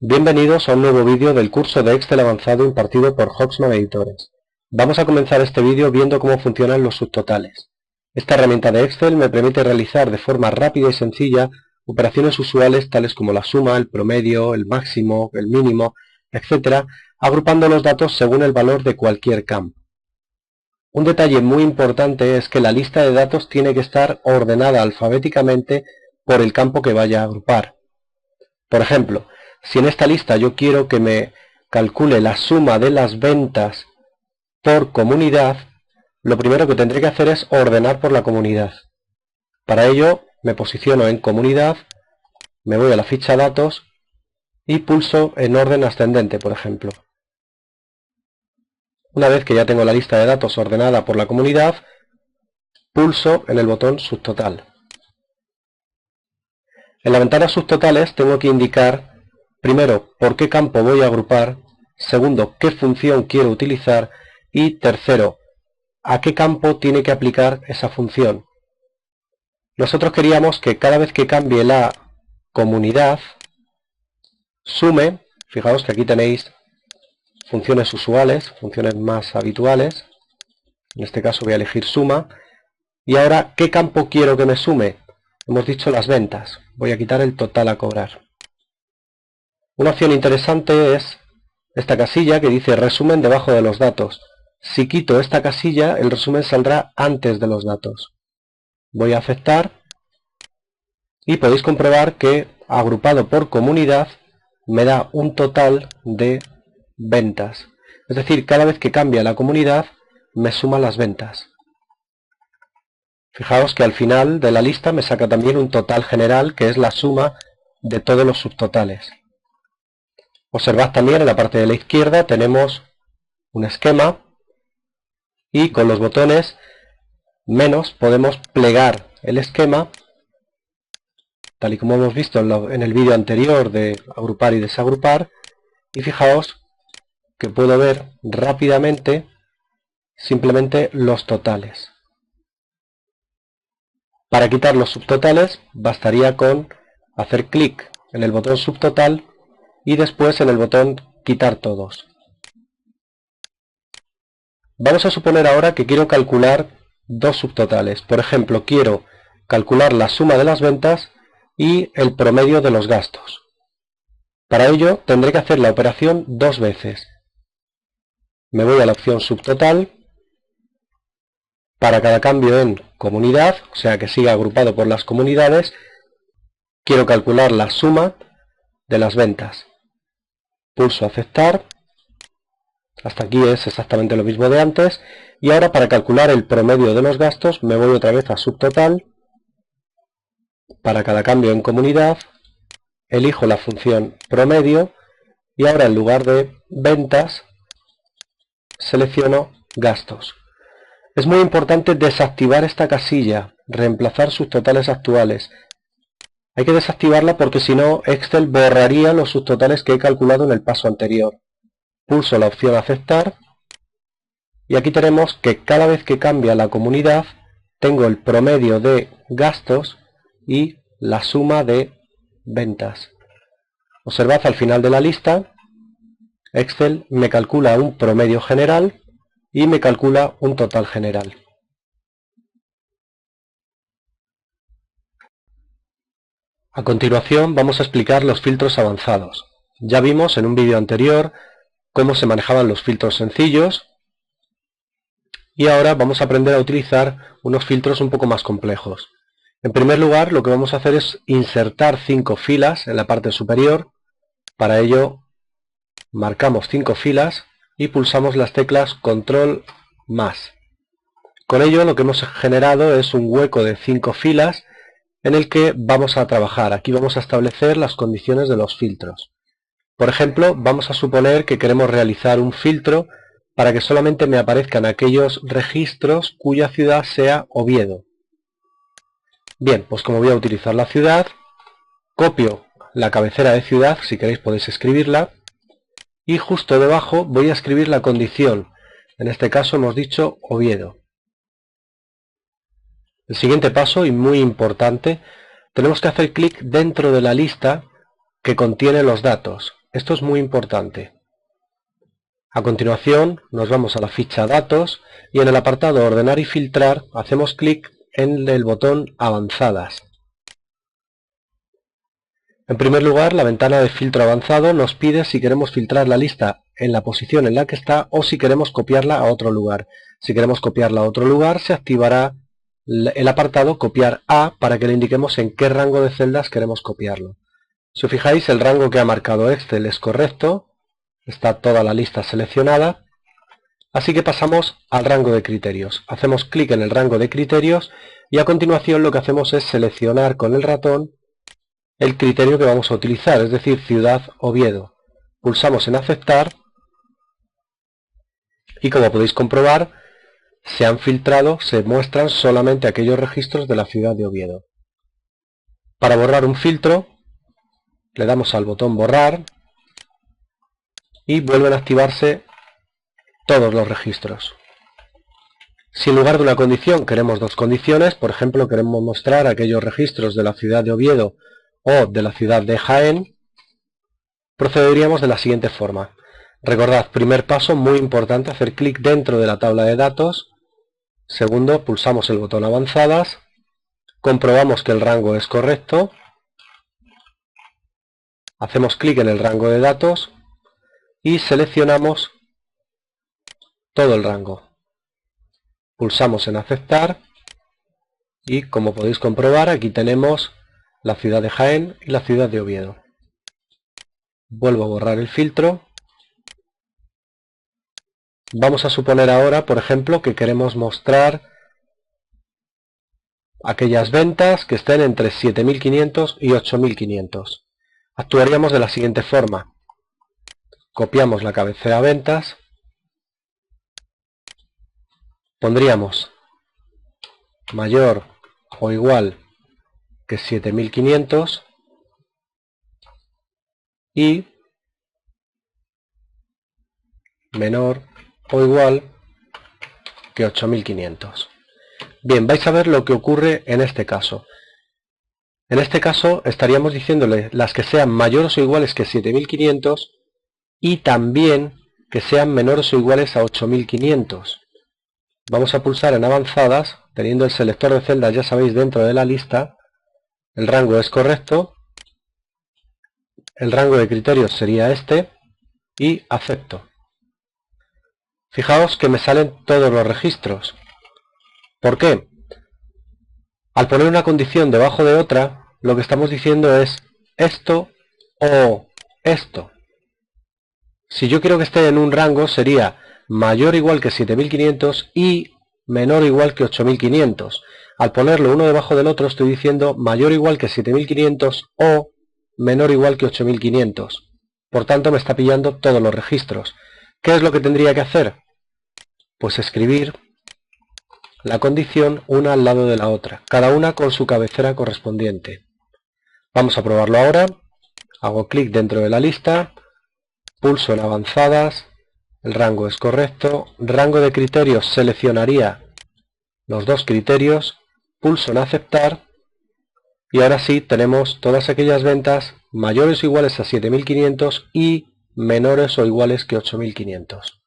Bienvenidos a un nuevo vídeo del curso de Excel avanzado impartido por Hoxman Editores. Vamos a comenzar este vídeo viendo cómo funcionan los subtotales. Esta herramienta de Excel me permite realizar de forma rápida y sencilla operaciones usuales tales como la suma, el promedio, el máximo, el mínimo, etc., agrupando los datos según el valor de cualquier campo. Un detalle muy importante es que la lista de datos tiene que estar ordenada alfabéticamente por el campo que vaya a agrupar. Por ejemplo, si en esta lista yo quiero que me calcule la suma de las ventas por comunidad, lo primero que tendré que hacer es ordenar por la comunidad. Para ello me posiciono en comunidad, me voy a la ficha datos y pulso en orden ascendente, por ejemplo. Una vez que ya tengo la lista de datos ordenada por la comunidad, pulso en el botón subtotal. En la ventana subtotales tengo que indicar primero por qué campo voy a agrupar, segundo qué función quiero utilizar y tercero a qué campo tiene que aplicar esa función. Nosotros queríamos que cada vez que cambie la comunidad sume, fijaos que aquí tenéis funciones usuales, funciones más habituales, en este caso voy a elegir suma, y ahora ¿qué campo quiero que me sume? Hemos dicho las ventas, voy a quitar el total a cobrar. Una opción interesante es esta casilla que dice resumen debajo de los datos. Si quito esta casilla, el resumen saldrá antes de los datos. Voy a aceptar y podéis comprobar que agrupado por comunidad me da un total de ventas. Es decir, cada vez que cambia la comunidad me suma las ventas. Fijaos que al final de la lista me saca también un total general que es la suma de todos los subtotales. Observad también en la parte de la izquierda tenemos un esquema y con los botones menos podemos plegar el esquema tal y como hemos visto en el vídeo anterior de agrupar y desagrupar, y fijaos que puedo ver rápidamente simplemente los totales. Para quitar los subtotales bastaría con hacer clic en el botón subtotal y después en el botón quitar todos. Vamos a suponer ahora que quiero calcular dos subtotales. Por ejemplo, quiero calcular la suma de las ventas y el promedio de los gastos. Para ello tendré que hacer la operación dos veces. Me voy a la opción subtotal. Para cada cambio en comunidad, o sea que siga agrupado por las comunidades, quiero calcular la suma de las ventas. Pulso aceptar. Hasta aquí es exactamente lo mismo de antes. Y ahora para calcular el promedio de los gastos me voy otra vez a subtotal. Para cada cambio en comunidad elijo la función promedio y ahora en lugar de ventas selecciono gastos. Es muy importante desactivar esta casilla, reemplazar subtotales actuales. Hay que desactivarla porque si no Excel borraría los subtotales que he calculado en el paso anterior. Pulso la opción aceptar y aquí tenemos que cada vez que cambia la comunidad tengo el promedio de gastos y la suma de ventas. Observad al final de la lista, Excel me calcula un promedio general y me calcula un total general. A continuación vamos a explicar los filtros avanzados. Ya vimos en un vídeo anterior cómo se manejaban los filtros sencillos y ahora vamos a aprender a utilizar unos filtros un poco más complejos. En primer lugar, lo que vamos a hacer es insertar 5 filas en la parte superior. Para ello marcamos 5 filas y pulsamos las teclas control más. Con ello lo que hemos generado es un hueco de 5 filas en el que vamos a trabajar. Aquí vamos a establecer las condiciones de los filtros. Por ejemplo, vamos a suponer que queremos realizar un filtro para que solamente me aparezcan aquellos registros cuya ciudad sea Oviedo. Bien, pues como voy a utilizar la ciudad, copio la cabecera de ciudad, si queréis podéis escribirla, y justo debajo voy a escribir la condición. En este caso hemos dicho Oviedo. El siguiente paso, y muy importante, tenemos que hacer clic dentro de la lista que contiene los datos. Esto es muy importante. A continuación nos vamos a la ficha Datos y en el apartado Ordenar y filtrar hacemos clic en el botón Avanzadas. En primer lugar, la ventana de filtro avanzado nos pide si queremos filtrar la lista en la posición en la que está o si queremos copiarla a otro lugar. Si queremos copiarla a otro lugar, se activará el apartado Copiar a para que le indiquemos en qué rango de celdas queremos copiarlo. Si os fijáis, el rango que ha marcado Excel es correcto. Está toda la lista seleccionada, así que pasamos al rango de criterios. Hacemos clic en el rango de criterios y a continuación lo que hacemos es seleccionar con el ratón el criterio que vamos a utilizar, es decir, Ciudad Oviedo. Pulsamos en Aceptar y como podéis comprobar, se han filtrado, se muestran solamente aquellos registros de la ciudad de Oviedo. Para borrar un filtro, le damos al botón Borrar y vuelven a activarse todos los registros. Si en lugar de una condición queremos dos condiciones, por ejemplo queremos mostrar aquellos registros de la ciudad de Oviedo o de la ciudad de Jaén, procederíamos de la siguiente forma. Recordad, primer paso, muy importante, hacer clic dentro de la tabla de datos. Segundo, pulsamos el botón Avanzadas, comprobamos que el rango es correcto, hacemos clic en el rango de datos y seleccionamos todo el rango. Pulsamos en Aceptar y como podéis comprobar aquí tenemos la ciudad de Jaén y la ciudad de Oviedo. Vuelvo a borrar el filtro. Vamos a suponer ahora, por ejemplo, que queremos mostrar aquellas ventas que estén entre 7.500 y 8.500. Actuaríamos de la siguiente forma. Copiamos la cabecera ventas, pondríamos mayor o igual que 7.500 y menor o igual que 8.500. Bien, vais a ver lo que ocurre en este caso. En este caso estaríamos diciéndole las que sean mayores o iguales que 7.500 y también que sean menores o iguales a 8.500. Vamos a pulsar en Avanzadas, teniendo el selector de celdas, ya sabéis, dentro de la lista. El rango es correcto. El rango de criterios sería este y acepto. Fijaos que me salen todos los registros. ¿Por qué? Al poner una condición debajo de otra, lo que estamos diciendo es esto o esto. Si yo quiero que esté en un rango sería mayor o igual que 7.500 y menor o igual que 8.500. Al ponerlo uno debajo del otro estoy diciendo mayor o igual que 7.500 o menor o igual que 8.500. Por tanto me está pillando todos los registros. ¿Qué es lo que tendría que hacer? Pues escribir la condición una al lado de la otra, cada una con su cabecera correspondiente. Vamos a probarlo ahora. Hago clic dentro de la lista, pulso en Avanzadas, el rango es correcto, rango de criterios seleccionaría los dos criterios, pulso en Aceptar y ahora sí tenemos todas aquellas ventas mayores o iguales a 7.500 y menores o iguales que 8.500.